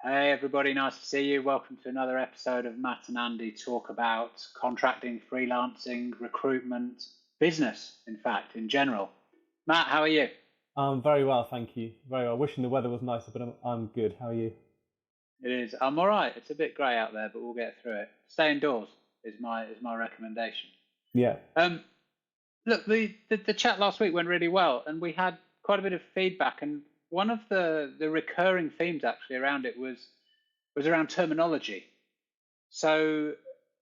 Hey everybody, nice to see you. Welcome to another episode of Matt and Andy talk about contracting, freelancing, recruitment, business, in fact, in general. Matt, how are you? I'm very well, thank you. Very well. Wishing the weather was nicer, but I'm good. How are you? It is. I'm all right. It's a bit grey out there, but we'll get through it. Stay indoors is my recommendation. Yeah. Um, Look, the chat last week went really well, and we had quite a bit of feedback. And one of the recurring themes actually around it was around terminology. So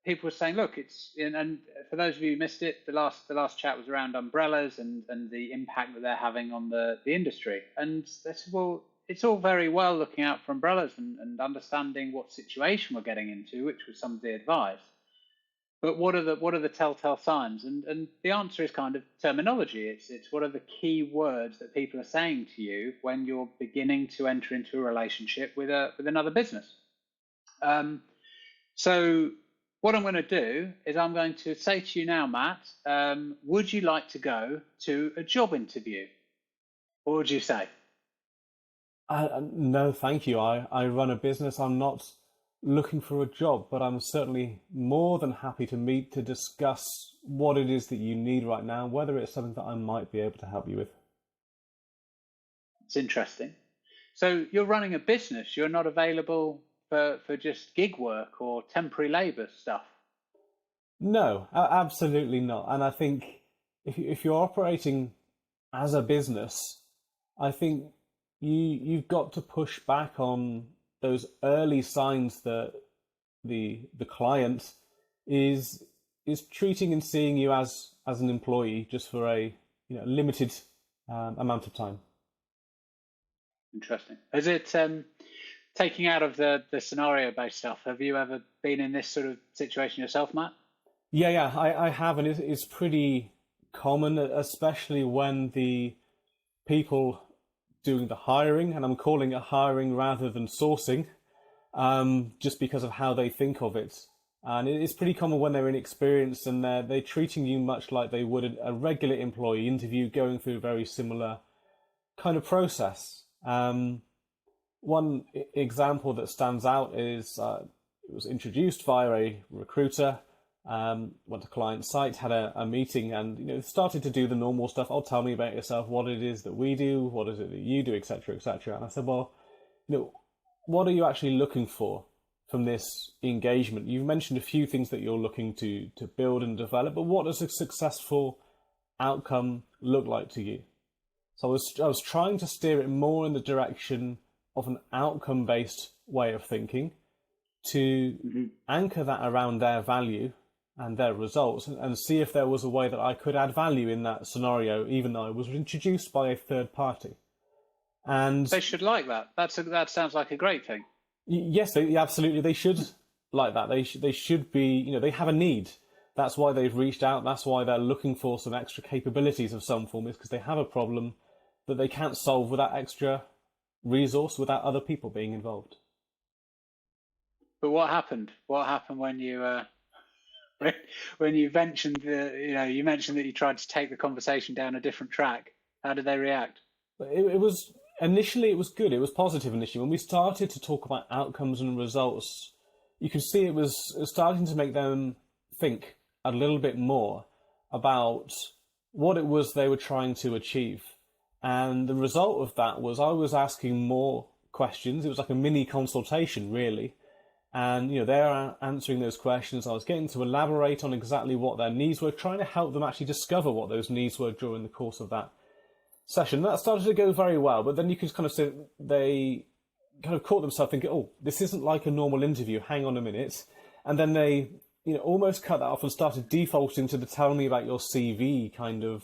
people were saying, look, and for those of you who missed it, the last chat was around umbrellas and the impact that they're having on the industry. And they said, well, it's all very well looking out for umbrellas and understanding what situation we're getting into, which was some of the advice. But what are the telltale signs? And the answer is kind of terminology. It's what are the key words that people are saying to you when you're beginning to enter into a relationship with another business. So what I'm going to do is I'm going to say to you now, Matt, would you like to go to a job interview? What would you say? No, thank you. I run a business. I'm not looking for a job, but I'm certainly more than happy to meet to discuss what it is that you need right now, whether it's something that I might be able to help you with. It's interesting. So you're running a business. You're not available for just gig work or temporary labour stuff. No, absolutely not. And I think if you're operating as a business, I think you've got to push back on those early signs that the client is treating and seeing you as an employee just for a limited amount of time. Interesting. Is it taking out of the scenario-based stuff? Have you ever been in this sort of situation yourself, Matt? Yeah, I have, and it's pretty common, especially when the people doing the hiring, and I'm calling it hiring rather than sourcing, just because of how they think of it. And it's pretty common when they're inexperienced and they're treating you much like they would a regular employee interview, going through a very similar kind of process. One example that stands out is it was introduced via a recruiter. Went to client site, had a meeting, and started to do the normal stuff. Oh, tell me about yourself, what it is that we do, what is it that you do, etc., etc. And I said, well, what are you actually looking for from this engagement? You've mentioned a few things that you're looking to build and develop, but what does a successful outcome look like to you? So I was trying to steer it more in the direction of an outcome-based way of thinking to anchor that around their value and their results, and see if there was a way that I could add value in that scenario, even though it was introduced by a third party. And they should like that. That sounds like a great thing. Yes, absolutely. They should like that. They should be. They have a need. That's why they've reached out. That's why they're looking for some extra capabilities of some form. Is because they have a problem that they can't solve without extra resource, without other people being involved. But what happened? What happened when you? When you mentioned you mentioned that you tried to take the conversation down a different track. How did they react? It was initially, it was good. It was positive initially. When we started to talk about outcomes and results, you could see it was starting to make them think a little bit more about what it was they were trying to achieve. And the result of that was I was asking more questions. It was like a mini consultation, really. And they're answering those questions. I was getting to elaborate on exactly what their needs were, trying to help them actually discover what those needs were during the course of that session. That started to go very well, but then you could kind of see they kind of caught themselves thinking, oh, this isn't like a normal interview, hang on a minute. And then they almost cut that off and started defaulting to the tell me about your CV kind of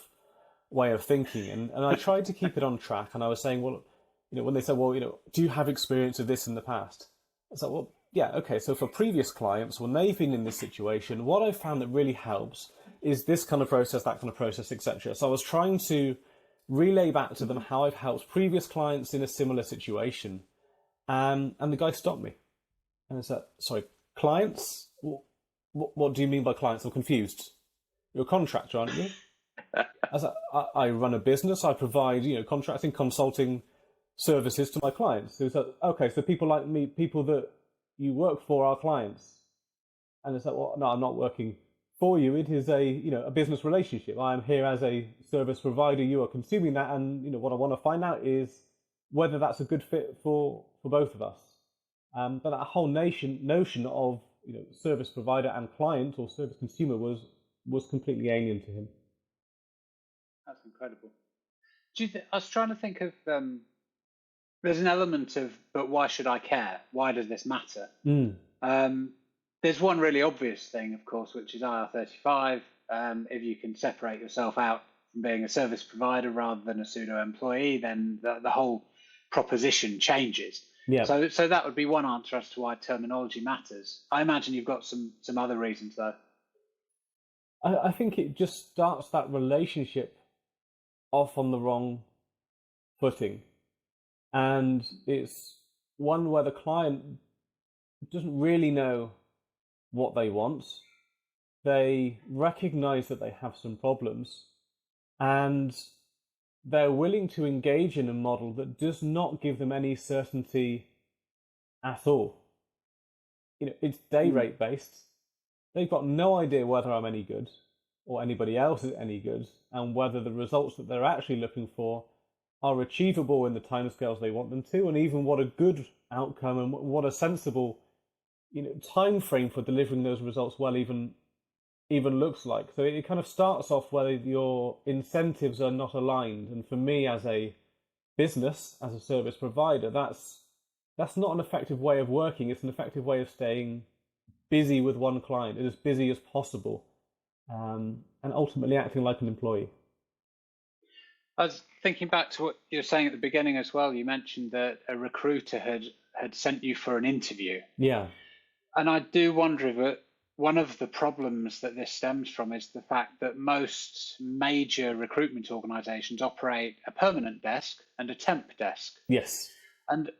way of thinking. And I tried to keep it on track, and I was saying, well, when they said, well, do you have experience of this in the past? I was like, well, yeah, okay, so for previous clients, when they've been in this situation, what I've found that really helps is this kind of process, that kind of process, etc. So I was trying to relay back to them how I've helped previous clients in a similar situation. And the guy stopped me. And I said, sorry, clients? What do you mean by clients? I'm confused. You're a contractor, aren't you? I run a business. I provide, contracting, consulting services to my clients. So it's like, okay, so people like me, people that you work for are clients. And it's like, well, no, I'm not working for you. It is a business relationship. I am here as a service provider. You are consuming that, and what I want to find out is whether that's a good fit for both of us. But that whole notion of service provider and client or service consumer was completely alien to him. That's incredible. I was trying to think of there's an element of, but why should I care? Why does this matter? There's one really obvious thing, of course, which is IR35. If you can separate yourself out from being a service provider rather than a pseudo employee, then the whole proposition changes. Yeah. So that would be one answer as to why terminology matters. I imagine you've got some other reasons, though. I think it just starts that relationship off on the wrong footing. And it's one where the client doesn't really know what they want. They recognize that they have some problems, and they're willing to engage in a model that does not give them any certainty at all. It's day rate based. They've got no idea whether I'm any good or anybody else is any good, and whether the results that they're actually looking for are achievable in the timescales they want them to, and even what a good outcome and what a sensible time frame for delivering those results well even looks like. So it kind of starts off where your incentives are not aligned. And for me, as a business, as a service provider, that's not an effective way of working. It's an effective way of staying busy with one client, as busy as possible, and ultimately acting like an employee. I was thinking back to what you were saying at the beginning as well. You mentioned that a recruiter had sent you for an interview. Yeah. And I do wonder if one of the problems that this stems from is the fact that most major recruitment organizations operate a permanent desk and a temp desk. Yes. And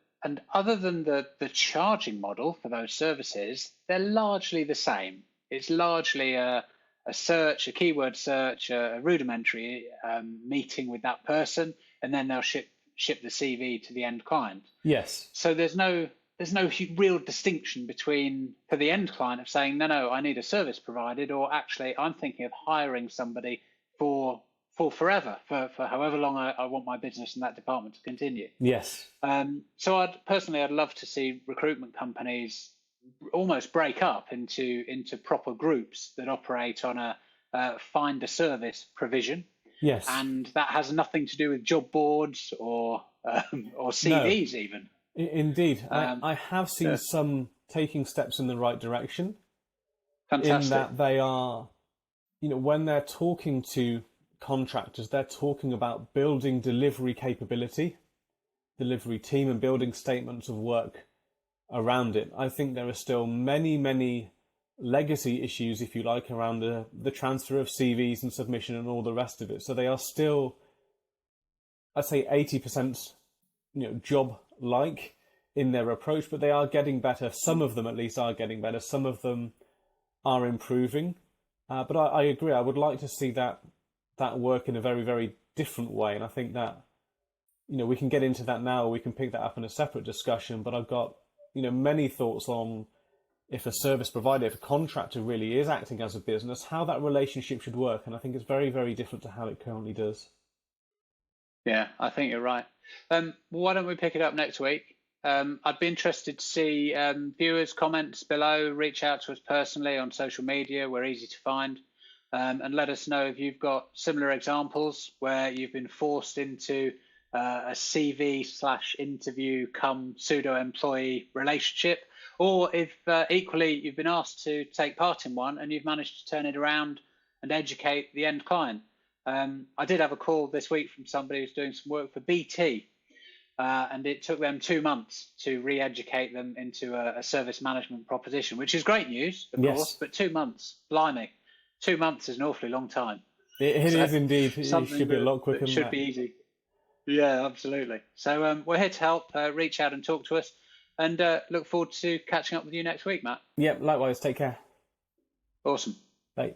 other than the charging model for those services, they're largely the same. It's largely a search, a keyword search, a rudimentary meeting with that person, and then they'll ship the CV to the end client. Yes. So there's no real distinction between, for the end client, of saying, no, I need a service provided, or actually I'm thinking of hiring somebody for forever, for however long I want my business in that department to continue. Yes. So I'd love to see recruitment companies almost break up into proper groups that operate on a find a service provision. Yes. And that has nothing to do with job boards or CVs. No. Even. Indeed. I have seen some taking steps in the right direction. Fantastic. In that they are, when they're talking to contractors, they're talking about building delivery capability, delivery team, and building statements of work around it. I think there are still many, many legacy issues, if you like, around the transfer of CVs and submission and all the rest of it. So they are still, I'd say 80%, job-like in their approach, but they are getting better. Some of them, at least, are getting better. Some of them are improving. But I agree. I would like to see that work in a very, very different way. And I think that, we can get into that now, or we can pick that up in a separate discussion. But I've got, many thoughts on if a service provider, if a contractor really is acting as a business, how that relationship should work. And I think it's very, very different to how it currently does. Yeah, I think you're right. Why don't we pick it up next week? I'd be interested to see viewers' comments below. Reach out to us personally on social media. We're easy to find. And let us know if you've got similar examples where you've been forced into a CV/interview come pseudo-employee relationship, or if equally you've been asked to take part in one and you've managed to turn it around and educate the end client. I did have a call this week from somebody who's doing some work for BT, and it took them 2 months to re-educate them into a service management proposition, which is great news, of course, but 2 months, blimey, 2 months is an awfully long time. It is indeed. It should be a lot quicker than that. It should be easy. Yeah, absolutely. So we're here to help. Reach out and talk to us, and look forward to catching up with you next week, Matt. Yep, likewise. Take care. Awesome. Bye.